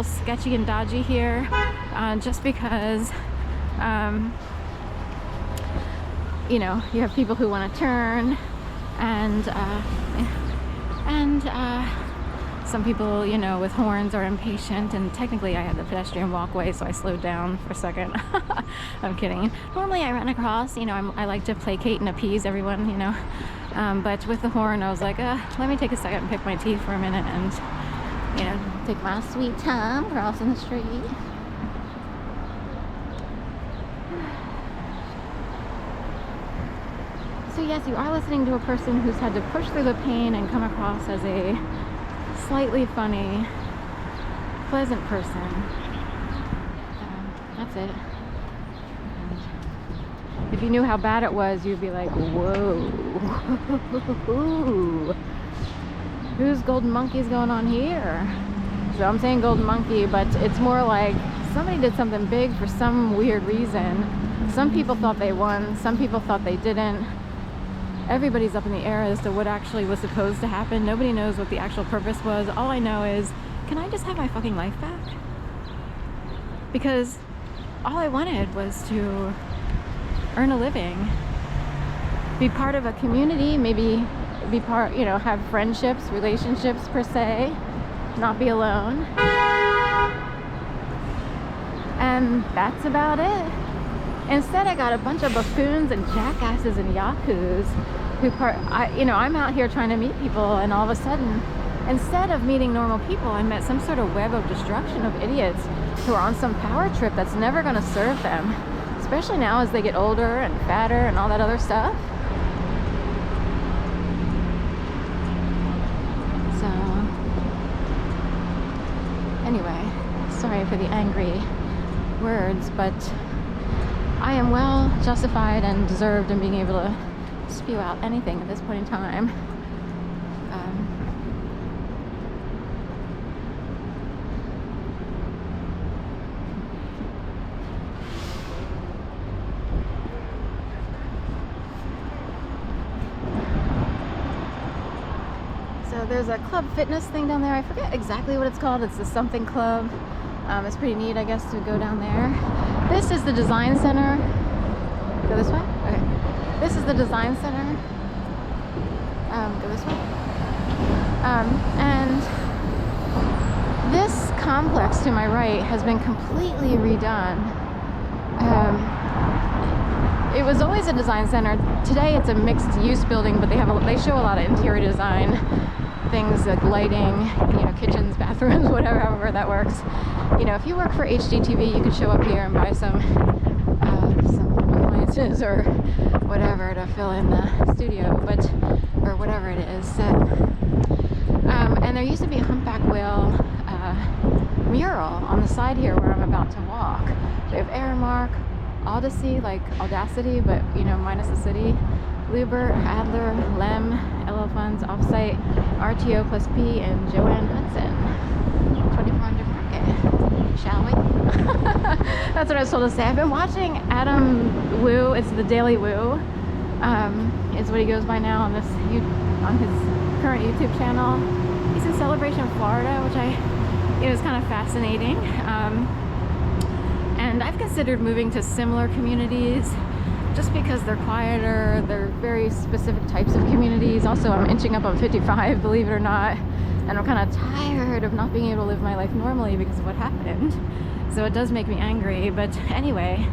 sketchy and dodgy here, just because you know, you have people who want to turn, and some people, you know, with horns are impatient, and technically I had the pedestrian walkway, so I slowed down for a second. I'm kidding. Normally I run across, you know, I like to placate and appease everyone, you know, but with the horn I was like, let me take a second and pick my teeth for a minute and, you know, take my sweet time crossing the street. So yes, you are listening to a person who's had to push through the pain and come across as a slightly funny, pleasant person. That's it. And if you knew how bad it was, you'd be like, whoa. Whose golden monkey's going on here? So I'm saying golden monkey, but it's more like somebody did something big for some weird reason. Some people thought they won, some people thought they didn't. Everybody's up in the air as to what actually was supposed to happen. Nobody knows what the actual purpose was. All I know is, can I just have my fucking life back? Because all I wanted was to earn a living, be part of a community, maybe be part, you know, have friendships, relationships per se, not be alone. And that's about it. Instead, I got a bunch of buffoons and jackasses and yahoos who I'm out here trying to meet people, and all of a sudden, instead of meeting normal people, I met some sort of web of destruction of idiots who are on some power trip that's never going to serve them, especially now as they get older and fatter and all that other stuff. So, anyway, sorry for the angry words, but I am well justified and deserved in being able to spew out anything at this point in time. So there's a club fitness thing down there. I forget exactly what it's called. It's the something club. It's pretty neat, I guess, to go down there. This is the design center. Go this way? Okay. This is the design center. Go this way. And this complex to my right has been completely redone. It was always a design center. Today it's a mixed use building, but they show a lot of interior design things like lighting, you know, kitchens, bathrooms, whatever, however that works. You know, if you work for HGTV, you could show up here and buy some appliances or whatever to fill in the studio, or whatever it is. So, and there used to be a humpback whale mural on the side here where I'm about to walk. They have Aramark, Odyssey, like Audacity, but, you know, minus the city. Luber, Adler, Lem, LL Funds, Offsite, RTO plus P, and Joanne Hudson. 2400 market. Shall we? That's what I was told to say. I've been watching Adam Wu. It's the Daily Wu. Is what he goes by now on his current YouTube channel. He's in Celebration, Florida, which it was kind of fascinating. And I've considered moving to similar communities, just because they're quieter, they're very specific types of communities. Also, I'm inching up on 55, believe it or not, and I'm kind of tired of not being able to live my life normally because of what happened. So it does make me angry, but anyway,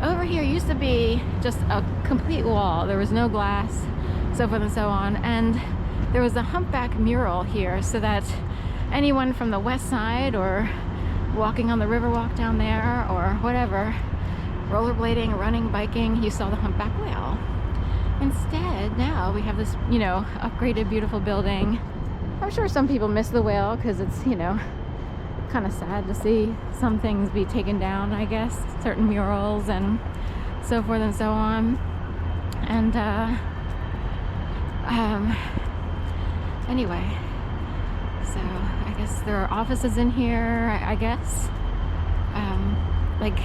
over here used to be just a complete wall. There was no glass, so forth and so on, and there was a Humpback mural here so that anyone from the west side or walking on the Riverwalk down there or whatever, rollerblading, running, biking, you saw the Humpback whale. Instead, now we have this, you know, upgraded, beautiful building. I'm sure some people miss the whale because it's, you know, kind of sad to see some things be taken down, I guess, certain murals and so forth and so on. And anyway, so I guess there are offices in here, I guess. Like,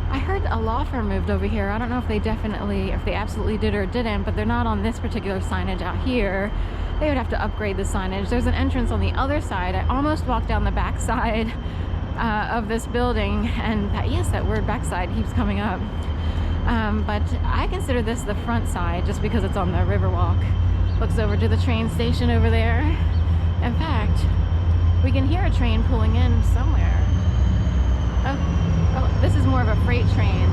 I heard a law firm moved over here. I don't know if they absolutely did or didn't, but they're not on this particular signage out here. They would have to upgrade the signage. There's an entrance on the other side. I almost walked down the back side of this building, and yes, that word backside keeps coming up. But I consider this the front side just because it's on the Riverwalk. Looks over to the train station over there. In fact, we can hear a train pulling in somewhere. Oh, this is more of a freight train.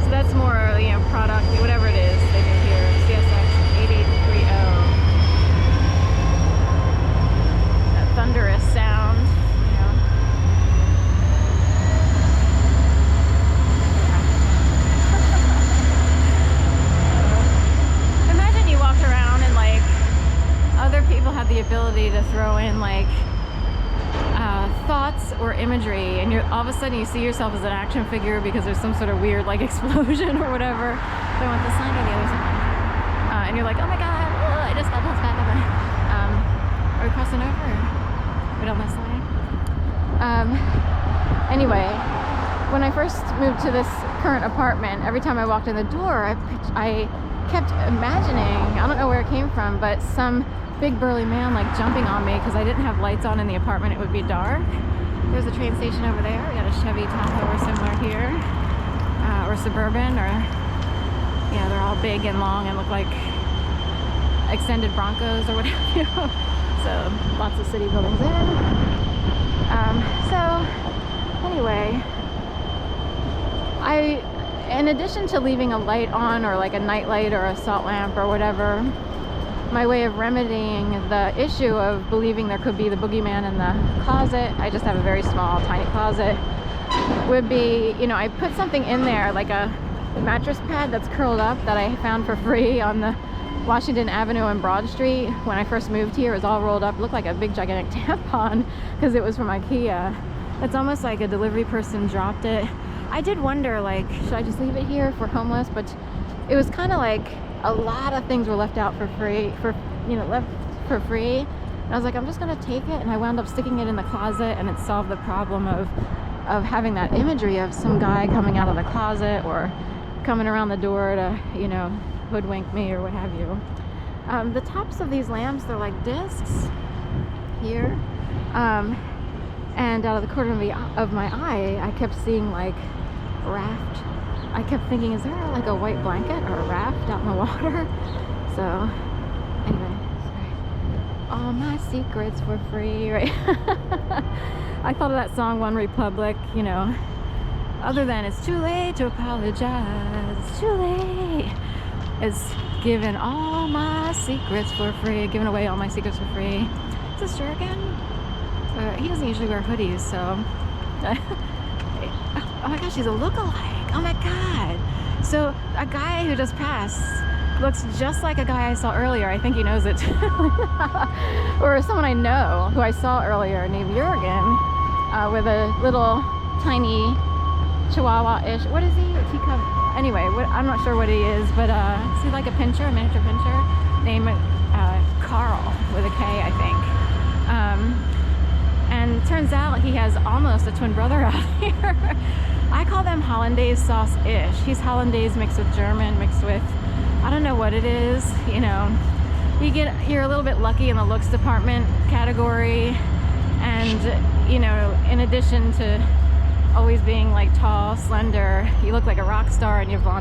So that's more, you know, product, whatever it is they do here. CSX 8830. That thunderous sound, you know. Imagine you walked around and like other people had the ability to throw in like thoughts or imagery, and you're all of a sudden you see yourself as an action figure because there's some sort of weird like explosion or whatever. So I want this side or the other side, and you're like, oh my god, oh, I just got this bad. Are we crossing over? Right on this line. Anyway, when I first moved to this current apartment, every time I walked in the door, I kept imagining, I don't know where it came from, but some big burly man like jumping on me because I didn't have lights on in the apartment. It would be dark. There's a train station over there. We got a Chevy Tahoe or similar here, or Suburban, or yeah, they're all big and long and look like extended Broncos or whatever. You know? So lots of city buildings there. So anyway, in addition to leaving a light on or like a night light or a salt lamp or whatever, my way of remedying the issue of believing there could be the boogeyman in the closet, I just have a very small, tiny closet, would be, you know, I put something in there, like a mattress pad that's curled up that I found for free on the Washington Avenue and Broad Street. When I first moved here, it was all rolled up. It looked like a big gigantic tampon because it was from IKEA. It's almost like a delivery person dropped it. I did wonder, like, should I just leave it here if we're homeless? But it was kind of like a lot of things were left out for free, left for free. And I was like, I'm just gonna take it, and I wound up sticking it in the closet, and it solved the problem of having that imagery of some guy coming out of the closet or coming around the door to, you know, hoodwink me or what have you. The tops of these lamps, they're like discs here, and out of the corner of my eye, I kept seeing like raft. I kept thinking, is there like a white blanket or a raft out in the water? So anyway, sorry. All my secrets for free, right? I thought of that song, One Republic, you know, other than it's too late to apologize, it's too late. It's giving all my secrets for free, giving away all my secrets for free. Is this Jurgen? He doesn't usually wear hoodies, so. Oh my gosh, he's a lookalike. Oh my god. So a guy who just passed looks just like a guy I saw earlier. I think he knows it. Or someone I know who I saw earlier named Jurgen, with a little tiny Chihuahua-ish. What is he? A teacup? Anyway, I'm not sure what he is, but is he like a pincher, a miniature pincher? Named Carl with a K, I think. And turns out he has almost a twin brother out here. I call them Hollandaise sauce-ish. He's Hollandaise mixed with German, mixed with, I don't know what it is, you know. You're a little bit lucky in the looks department category, and, you know, in addition to always being like tall, slender, you look like a rock star and you have blonde